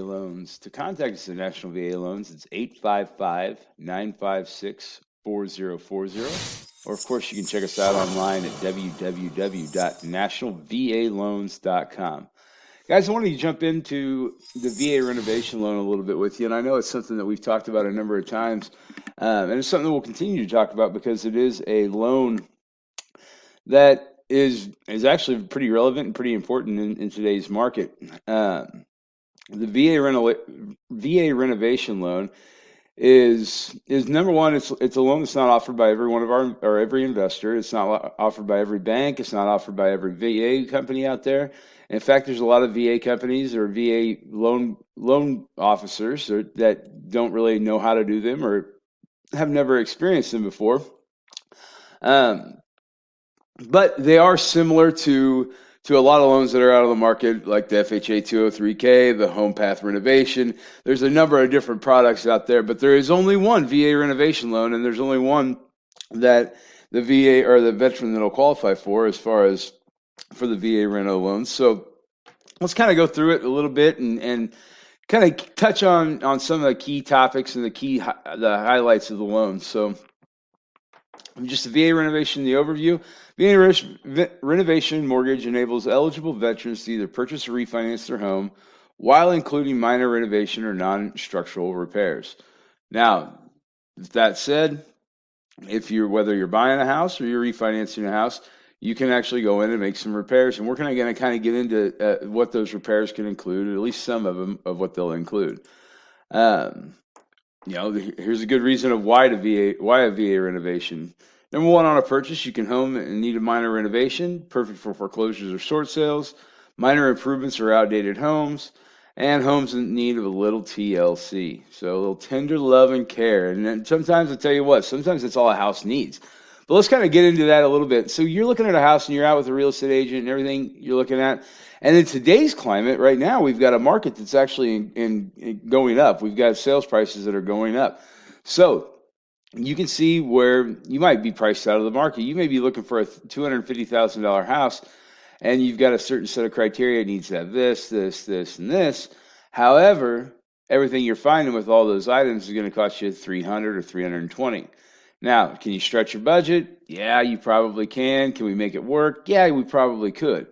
Loans. To contact us at National VA Loans, it's 855-956-4040. Or, of course, you can check us out online at www.nationalvaloans.com. Guys, I wanted to jump into the VA renovation loan a little bit with you, and I know it's something that we've talked about a number of times, and it's something that we'll continue to talk about because it is a loan that is actually pretty relevant and pretty important in today's market. The VA renovation loan is number one. It's a loan that's not offered by every one of our or every investor. It's not offered by every bank. It's not offered by every VA company out there. In fact, there's a lot of VA companies or VA loan officers that don't really know how to do them or have never experienced them before. But they are similar to a lot of loans that are out of the market, like the FHA 203K, the Home Path Renovation. There's a number of different products out there, but there is only one VA renovation loan, and there's only one that the VA or the veteran that'll qualify for as far as for the VA reno loans. So let's kind of go through it a little bit and kind of touch on some of the key topics and the highlights of the loan. So just the VA renovation, the overview. VA Renovation Mortgage enables eligible veterans to either purchase or refinance their home while including minor renovation or non-structural repairs. Now, with that said, whether you're buying a house or you're refinancing a house, you can actually go in and make some repairs. And we're going to kind of get into what those repairs can include, at least some of them, of what they'll include. Here's a good reason of why a VA renovation. Number one, on a purchase, you can home and need a minor renovation, perfect for foreclosures or short sales, minor improvements or outdated homes, and homes in need of a little TLC. So a little tender love and care. And then sometimes, I'll tell you what, sometimes that's all a house needs. But let's kind of get into that a little bit. So you're looking at a house and you're out with a real estate agent and everything you're looking at. And in today's climate, right now, we've got a market that's actually in going up. We've got sales prices that are going up. So you can see where you might be priced out of the market. You may be looking for a $250,000 house, and you've got a certain set of criteria. It needs to have this, and this. However, everything you're finding with all those items is going to cost you $300 or $320. Now, can you stretch your budget? Yeah, you probably can. Can we make it work? Yeah, we probably could.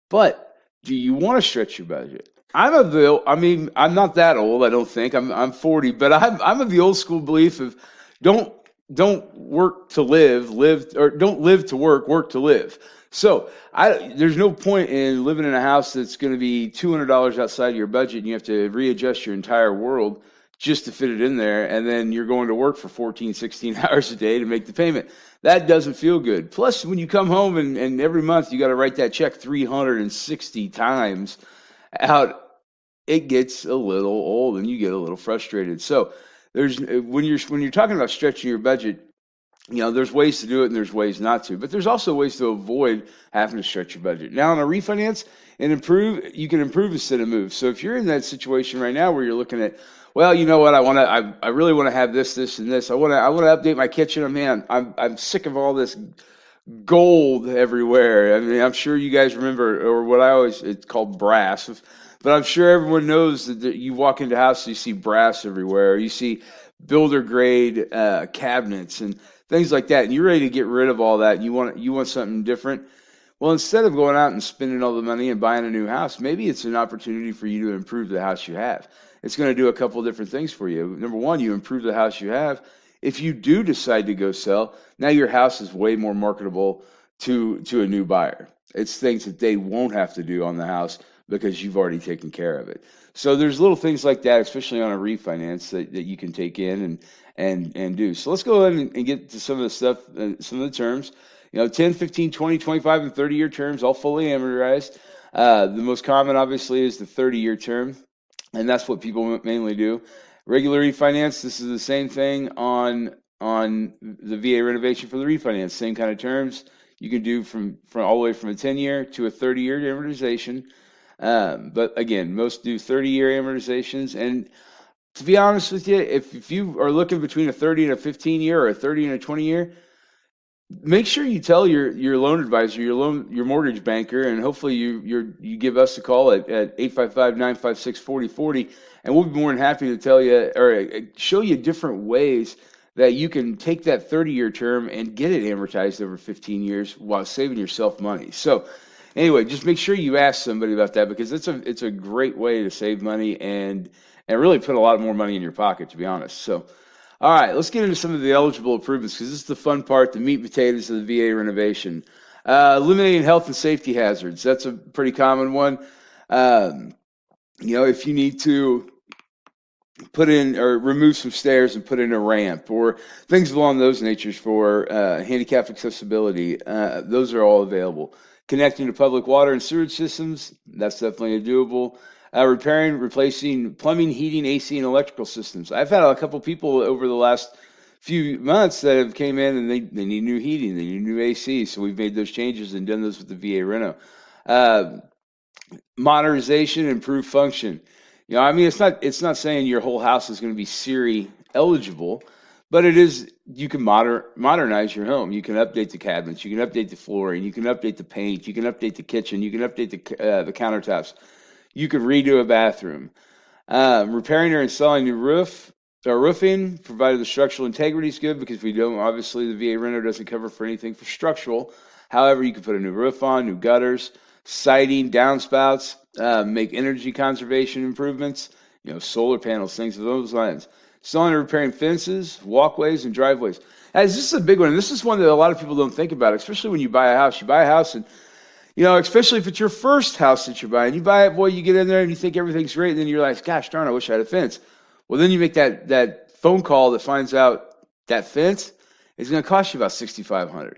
But do you want to stretch your budget? I'm not that old. I don't think I'm 40, but I'm of the old school belief of don't work to live, or don't live to work to live. So there's no point in living in a house that's going to be $200 outside your budget, and you have to readjust your entire world just to fit it in there, and then you're going to work for 14, 16 hours a day to make the payment. That doesn't feel good. Plus, when you come home and every month you got to write that check 360 times out, it gets a little old and you get a little frustrated. So when you're talking about stretching your budget, there's ways to do it and there's ways not to. But there's also ways to avoid having to stretch your budget. Now, on a refinance you can improve instead of move. So if you're in that situation right now where you're looking at, well, you know what, I really want to have this, and this. I want to update my kitchen. Man, I'm sick of all this gold everywhere. I mean, I'm sure you guys remember, or it's called brass. But I'm sure everyone knows that you walk into a house, you see brass everywhere. You see builder grade cabinets and things like that, and you're ready to get rid of all that. And you want something different. Well, instead of going out and spending all the money and buying a new house, maybe it's an opportunity for you to improve the house you have. It's going to do a couple of different things for you. Number one, you improve the house you have. If you do decide to go sell, now your house is way more marketable to a new buyer. It's things that they won't have to do on the house because you've already taken care of it. So there's little things like that, especially on a refinance that you can take in and do. So let's go ahead and get to some of the stuff, some of the terms. 10, 15, 20, 25, and 30-year terms, all fully amortized. The most common, obviously, is the 30-year term, and that's what people mainly do. Regular refinance, this is the same thing on the VA renovation for the refinance. Same kind of terms. You can do from all the way from a 10-year to a 30-year amortization. But again, most do 30-year amortizations. And to be honest with you, if you are looking between a 30 and a 15-year or a 30 and a 20-year, make sure you tell your loan advisor, your mortgage banker, and hopefully you give us a call at 855-956-4040, and we'll be more than happy to tell you or show you different ways that you can take that 30-year term and get it amortized over 15 years while saving yourself money. So anyway, just make sure you ask somebody about that, because it's a great way to save money and really put a lot more money in your pocket, to be honest. So all right, let's get into some of the eligible improvements, because this is the fun part, the meat and potatoes of the VA renovation. Eliminating health and safety hazards. That's a pretty common one. If you need to put in or remove some stairs and put in a ramp or things along those natures for handicap accessibility, those are all available. Connecting to public water and sewage systems, that's definitely doable. Repairing, replacing plumbing, heating, AC, and electrical systems. I've had a couple people over the last few months that have came in and they need new heating, they need new AC, so we've made those changes and done those with the VA Reno. Modernization, improved function. It's not saying your whole house is going to be Siri eligible, but it is. You can modernize your home. You can update the cabinets, you can update the flooring, you can update the paint, you can update the kitchen, you can update the countertops. You could redo a bathroom. Repairing or installing new roofing, provided the structural integrity is good, because obviously the VA renter doesn't cover for anything for structural. However, you can put a new roof on, new gutters, siding, downspouts, make energy conservation improvements, solar panels, things of those lines. Installing and repairing fences, walkways, and driveways. This is a big one. And this is one that a lot of people don't think about, especially when you buy a house. You buy a house and especially if it's your first house that you're buying, you buy it, boy, you get in there and you think everything's great, and then you're like, gosh darn, I wish I had a fence. Well, then you make that phone call that finds out that fence is going to cost you about $6,500.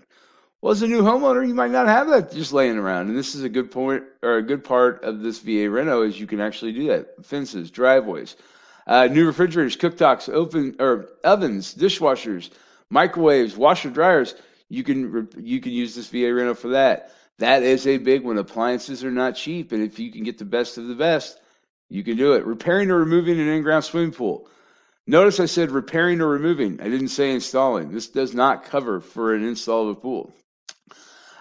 Well, as a new homeowner, you might not have that just laying around, and this is a good point, or a good part of this VA reno, is you can actually do that. Fences, driveways, new refrigerators, cooktops, ovens, dishwashers, microwaves, washer dryers. You can use this VA reno for that. That is a big one. Appliances are not cheap, and if you can get the best of the best, you can do it. Repairing or removing an in-ground swimming pool. Notice I said repairing or removing. I didn't say installing. This does not cover for an install of a pool.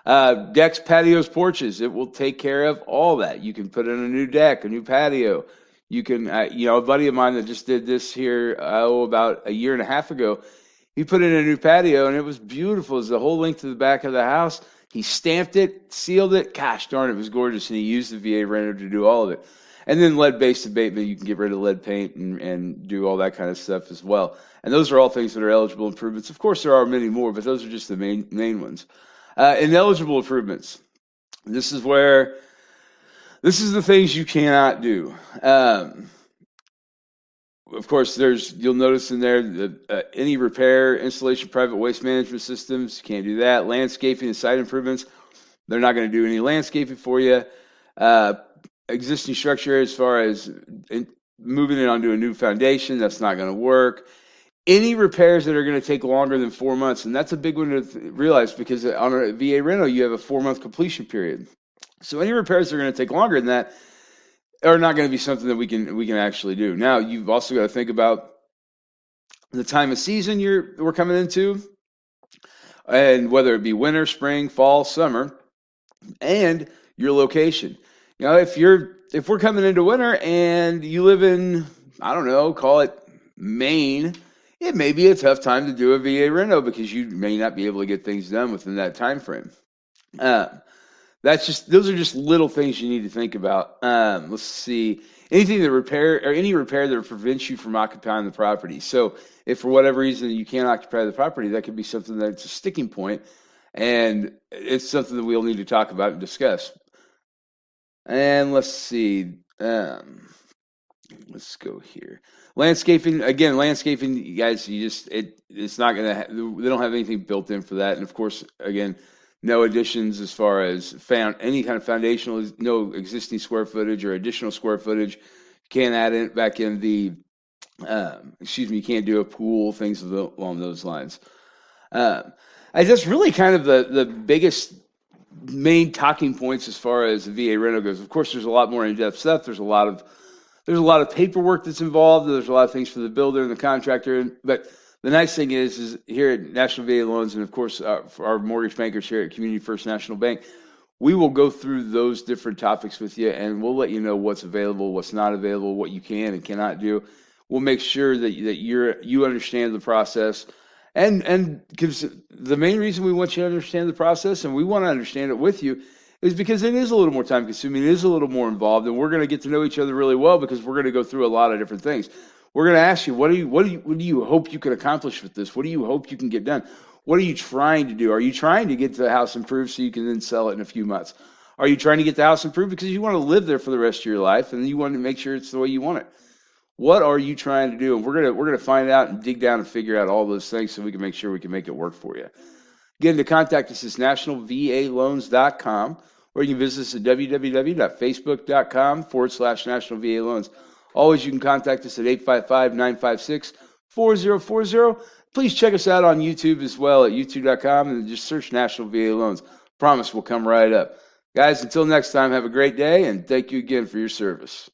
Decks, patios, porches. It will take care of all that. You can put in a new deck, a new patio. You can, a buddy of mine that just did this here about a year and a half ago, he put in a new patio, and it was beautiful. It was the whole length to the back of the house. He stamped it, sealed it. Gosh darn, it was gorgeous. And he used the VA renter to do all of it. And then lead-based abatement, you can get rid of lead paint and do all that kind of stuff as well. And those are all things that are eligible improvements. Of course, there are many more, but those are just the main ones. Ineligible improvements. This is the things you cannot do. Of course, you'll notice in there any repair, installation, private waste management systems. You can't do that. Landscaping and site improvements. They're not going to do any landscaping for you. Existing structure, as far as moving it onto a new foundation, that's not going to work. Any repairs that are going to take longer than 4 months, and that's a big one to realize, because on a VA reno, you have a 4-month completion period. So any repairs that are going to take longer than that are not going to be something that we can actually do. Now, you've also got to think about the time of season we're coming into, and whether it be winter, spring, fall, summer, and your location. If we're coming into winter and you live in, I don't know, call it Maine, it may be a tough time to do a VA reno, because you may not be able to get things done within that time frame. Those are just little things you need to think about. Let's see. Any repair that prevents you from occupying the property. So if for whatever reason you can't occupy the property, that could be something that's a sticking point, and it's something that we'll need to talk about and discuss. And let's see. Let's go here. Landscaping, you guys, it's not going to, they don't have anything built in for that. And of course, again, no additions as far as any kind of foundational, no existing square footage or additional square footage. You can't add it back in you can't do a pool, things along those lines. That's really kind of the biggest main talking points as far as the VA reno goes. Of course, there's a lot more in-depth stuff. There's a lot of paperwork that's involved. There's a lot of things for the builder and the contractor, but The nice thing is here at National VA Loans, and of course, for our mortgage bankers here at Community First National Bank, we will go through those different topics with you, and we'll let you know what's available, what's not available, what you can and cannot do. We'll make sure that you understand the process, and because the main reason we want you to understand the process, and we want to understand it with you, is because it is a little more time consuming, it is a little more involved, and we're going to get to know each other really well because we're going to go through a lot of different things. We're going to ask you, what do you hope you can accomplish with this? What do you hope you can get done? What are you trying to do? Are you trying to get the house improved so you can then sell it in a few months? Are you trying to get the house improved because you want to live there for the rest of your life and you want to make sure it's the way you want it? What are you trying to do? And we're gonna find out and dig down and figure out all those things so we can make sure we can make it work for you. Again, to contact us is nationalvaloans.com, or you can visit us at www.facebook.com/nationalvaloans. Always, you can contact us at 855-956-4040. Please check us out on YouTube as well at youtube.com and just search National VA Loans. Promise we'll come right up. Guys, until next time, have a great day, and thank you again for your service.